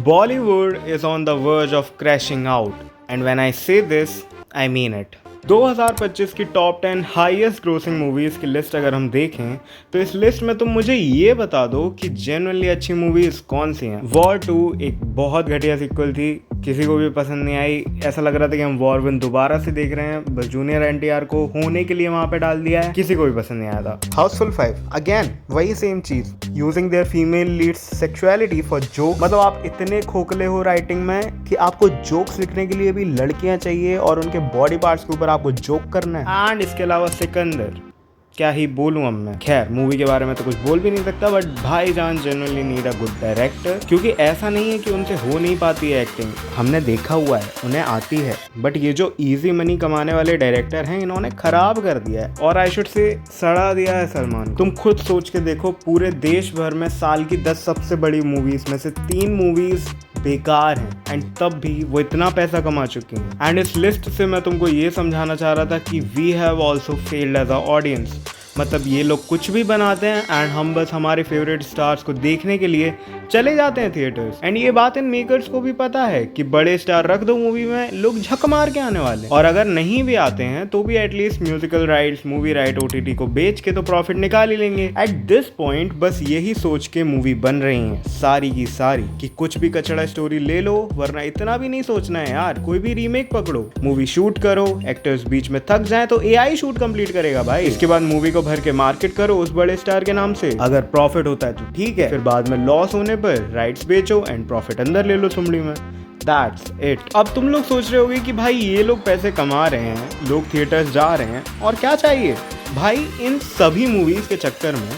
Bollywood is on the verge of crashing out, and when I say this, I mean it. 2025 की top 10 highest grossing movies की list अगर हम देखें तो इस लिस्ट में तुम मुझे ये बता दो कि जेन्युइनली अच्छी मूवीज़ कौन सी हैं। वॉर 2 एक बहुत घटिया सीक्वल थी, किसी को भी पसंद नहीं आई। ऐसा लग रहा था कि हम वॉर 1 दोबारा से देख रहे हैं, बस जूनियर एनटीआर को होने के लिए वहाँ पे डाल दिया है, किसी को भी पसंद नहीं आया था। हाउसफुल 5 अगेन वही सेम चीज़, using their female leads sexuality for joke. मतलब आप इतने खोखले हो राइटिंग में कि आपको जोक्स लिखने के लिए भी लड़कियां चाहिए और उनके बॉडी पार्ट्स के ऊपर आपको जोक करना है। एंड इसके अलावा सिकंदर, क्या ही बोलूं अब मैं। खैर मूवी के बारे में तो कुछ बोल भी नहीं सकता, बट भाईजान generally need a good director, क्योंकि ऐसा नहीं है कि उनसे हो नहीं पाती है एक्टिंग, हमने देखा हुआ है, उन्हें आती है। बट ये जो इजी मनी कमाने वाले डायरेक्टर हैं, इन्होंने खराब कर दिया है, और आई शुड से सड़ा दिया है सलमान। तुम खुद सोच के देखो, पूरे देश भर में साल की 10 सबसे बड़ी मूवीज में से 3 मूवीज बेकार हैं, एंड तब भी वो इतना पैसा कमा चुकी हैं। एंड इस लिस्ट से मैं तुमको ये समझाना चाह रहा था कि we have also failed as a audience. मतलब ये लोग कुछ भी बनाते हैं एंड हम बस हमारे फेवरेट स्टार्स को देखने के लिए चले जाते हैं थिएटर्स। एंड ये बात इन मेकर्स को भी पता है कि बड़े स्टार रख दो मूवी में, लोग झक मार के आने वाले, और अगर नहीं भी आते हैं तो भी at least musical rights, movie right OTT को बेच के तो प्रॉफिट निकाल ही लेंगे। एट दिस पॉइंट बस यही सोच के मूवी बन रही है सारी की सारी कि कुछ भी कचड़ा स्टोरी ले लो, वरना इतना भी नहीं सोचना है यार, कोई भी रीमेक पकड़ो, मूवी शूट करो, एक्टर्स बीच में थक जाए तो एआई शूट कंप्लीट करेगा भाई। इसके बाद मूवी को भर के मार्केट करो उस बड़े स्टार के नाम से, अगर प्रॉफिट होता है तो ठीक है, फिर बाद में लॉस होने पर राइट्स बेचो एंड प्रॉफिट अंदर ले लो सुमड़ी में। That's it। अब तुम लोग सोच रहे होगे कि भाई ये लोग पैसे कमा रहे हैं, लोग थिएटर्स जा रहे हैं, और क्या चाहिए भाई। इन सभी मूवीज के चक्कर में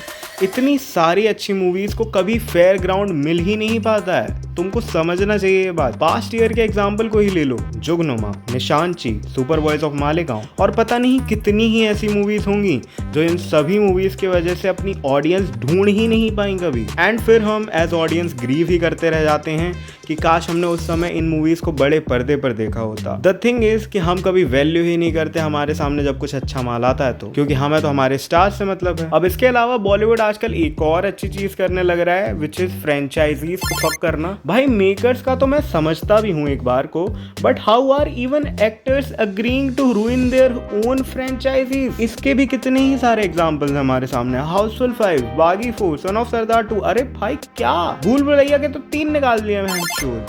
इतनी सारी अच्छी मूवीज को कभी फेयर ग्राउंड मिल ही नहीं पाता है, तुमको समझना चाहिए ये बात। पास्ट ईयर के एग्जाम्पल को ही ले लो, जुगनुमा, निशांची, सुपर वॉइस ऑफ मालेगांव, और पता नहीं कितनी ही ऐसी मूवीज होंगी जो इन सभी मूवीज की वजह से अपनी ऑडियंस ढूंढ ही नहीं पाई कभी। एंड फिर हम एज ऑडियंस ग्रीव ही करते रह जाते हैं कि काश हमने उस समय इन मूवीज को बड़े पर्दे पर देखा होता। द थिंग इज कि हम कभी वैल्यू ही नहीं करते हमारे सामने जब कुछ अच्छा माल आता है तो, क्योंकि हमें तो हमारे स्टार से मतलब है। अब इसके अलावा बॉलीवुड आजकल एक और अच्छी चीज करने लग रहा है, विच इज फ्रेंचाइजीज को फक करना। भाई मेकर्स का तो मैं समझता भी हूँ एक बार को, but how are even actors agreeing to ruin their own franchises. इसके भी कितने ही सारे एग्जांपल्स हैं हमारे सामने। हाउसफुल 5, बागी 4, सन ऑफ सरदार 2। अरे भाई क्या भूल भुलैया के तो 3 निकाल दिए हैं,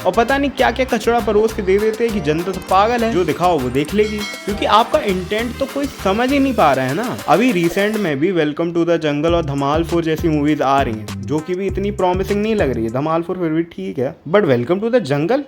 और पता नहीं क्या क्या कचड़ा परोस के दे देते हैं कि जनता तो पागल है, जो दिखाओ वो देख लेगी, क्योंकि आपका इंटेंट तो कोई समझ ही नहीं पा रहा है ना। अभी रिसेंट में भी वेलकम टू द जंगल और धमाल 4 जैसी मूवीज आ रही हैं, जो कि भी इतनी प्रॉमिसिंग नहीं लग रही है। धमाल 4 फिर भी ठीक है, but welcome to the jungle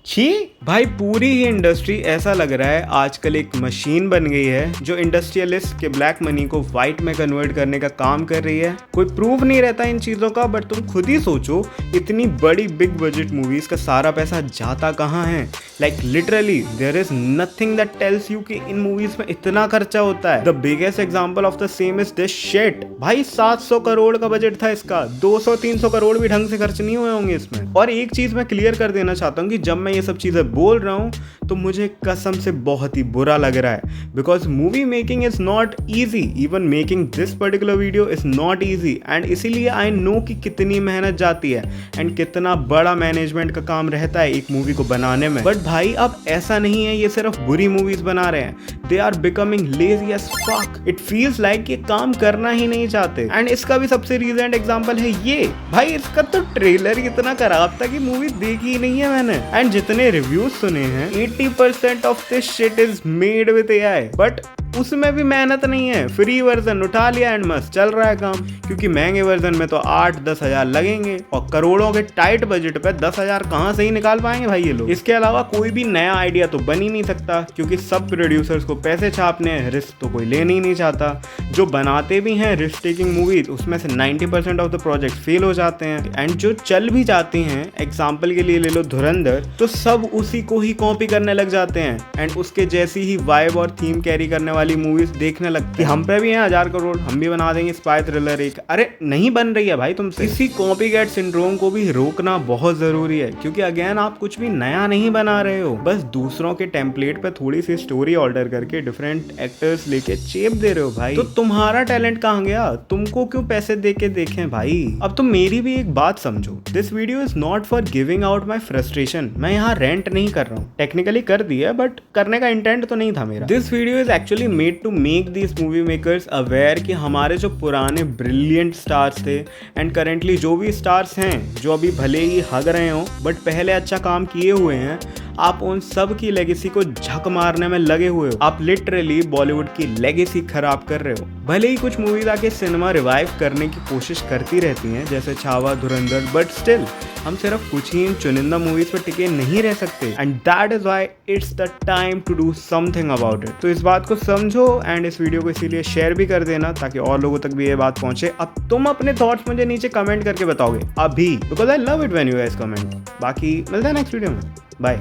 छी भाई। पूरी ही इंडस्ट्री ऐसा लग रहा है आजकल एक मशीन बन गई है जो इंडस्ट्रियलिस्ट के ब्लैक मनी को व्हाइट में कन्वर्ट करने का काम कर रही है। कोई प्रूफ नहीं रहता इन चीजों का, बट तुम खुद ही सोचो, इतनी बड़ी बिग बजट मूवीज का सारा पैसा जाता कहाँ है। Like literally there is nothing that tells you कि इन मूवीज में इतना खर्चा होता है। The biggest example of the same is this shit. भाई 700 करोड़ का बजट था इसका, 200-300 करोड़ भी ढंग से खर्च नहीं हुए होंगे इसमें। और एक चीज मैं क्लियर कर देना चाहता हूँ कि जब मैं ये सब चीजें बोल रहा हूँ तो मुझे कसम से बहुत ही बुरा लग रहा है, because movie making is not easy, even making this particular video is not easy. And इसीलिए आई नो कि कितनी मेहनत जाती है एंड कितना बड़ा मैनेजमेंट का काम रहता है एक मूवी को बनाने में। बट भाई अब ऐसा नहीं है ये सिर्फ बुरी मूवीज बना रहे हैं, they are becoming lazy as fuck. It feels like ये काम करना ही नहीं चाहते। एंड इसका भी सबसे रीसेंट एग्जांपल है ये। भाई इसका तो ट्रेलर इतना खराब था कि मूवी देखी ही नहीं है मैंने। एंड जितने रिव्यूज सुने हैं, 80% of this shit is made with AI, but उसमें भी मेहनत नहीं है। फ्री वर्जन उठा लिया एंड मस्त चल रहा है काम, क्योंकि महंगे वर्जन में तो 8-10 हजार लगेंगे, और करोड़ों के टाइट बजट पे 10 हजार कहाँ से ही निकाल पाएंगे भाई ये लोग। इसके अलावा कोई भी नया आइडिया तो बन ही नहीं सकता, क्योंकि सब प्रोड्यूसर्स को पैसे छापने हैं, रिस्क तो कोई लेने ही नहीं चाहता। जो बनाते भी हैं रिस्क टेकिंग मूवीज, उसमें से 90% ऑफ द प्रोजेक्ट फेल हो जाते हैं। एंड जो चल भी जाती हैं, एग्जाम्पल के लिए ले लो धुरंधर, तो सब उसी को ही कॉपी करने लग जाते हैं, एंड उसके जैसी ही वाइब और थीम कैरी करने वाली वाली मूवीज देखने लगते हैं। हम पे भी हैं 1000 करोड़, हम भी बना देंगे स्पाई थ्रिलर एक। अरे नहीं बन रही है भाई तुमसे। इसी कॉपी कैट सिंड्रोम को भी रोकना बहुत जरूरी है, क्योंकि अगेन आप कुछ भी नया नहीं बना रहे हो, बस दूसरों के टेम्पलेट पे थोड़ी सी स्टोरी ऑर्डर करके डिफरेंट एक्टर्स लेके चेप दे रहे हो भाई। तो तुम्हारा टैलेंट कहाँ गया? तुमको क्यों पैसे दे के देखें भाई? अब तुम मेरी भी एक बात समझो, this video is not for giving out my frustration. मैं यहाँ रेंट नहीं कर रहा हूँ, टेक्निकली कर दिया बट करने का इंटेंट तो नहीं था मेरा। This video is actually made to make these movie makers aware कि हमारे जो पुराने ब्रिलियंट स्टार्स थे एंड करेंटली जो भी स्टार्स हैं, जो अभी भले ही हग रहे हो बट पहले अच्छा काम किए हुए हैं, आप उन सब की लेगेसी को झक मारने में लगे हुए हो। आप लिटरली बॉलीवुड की लेगेसी खराब कर रहे हो। भले ही कुछ मूवीज आके सिनेमा रिवाइव करने की कोशिश करती रहती हैं, जैसे छावा, धुरंधर, बट स्टिल हम सिर्फ कुछ ही चुनिंदा मूवीज पर टिके नहीं रह सकते and that is why it's the time to do something about it. तो इस बात को समझो एंड इस वीडियो को इसीलिए शेयर भी कर देना ताकि और लोगों तक भी ये बात पहुंचे। अब तुम अपने थॉट्स मुझे नीचे कमेंट करके बताओगे अभी, because I love it when you guys comment. बाकी मिलते हैं नेक्स्ट वीडियो में, बाय।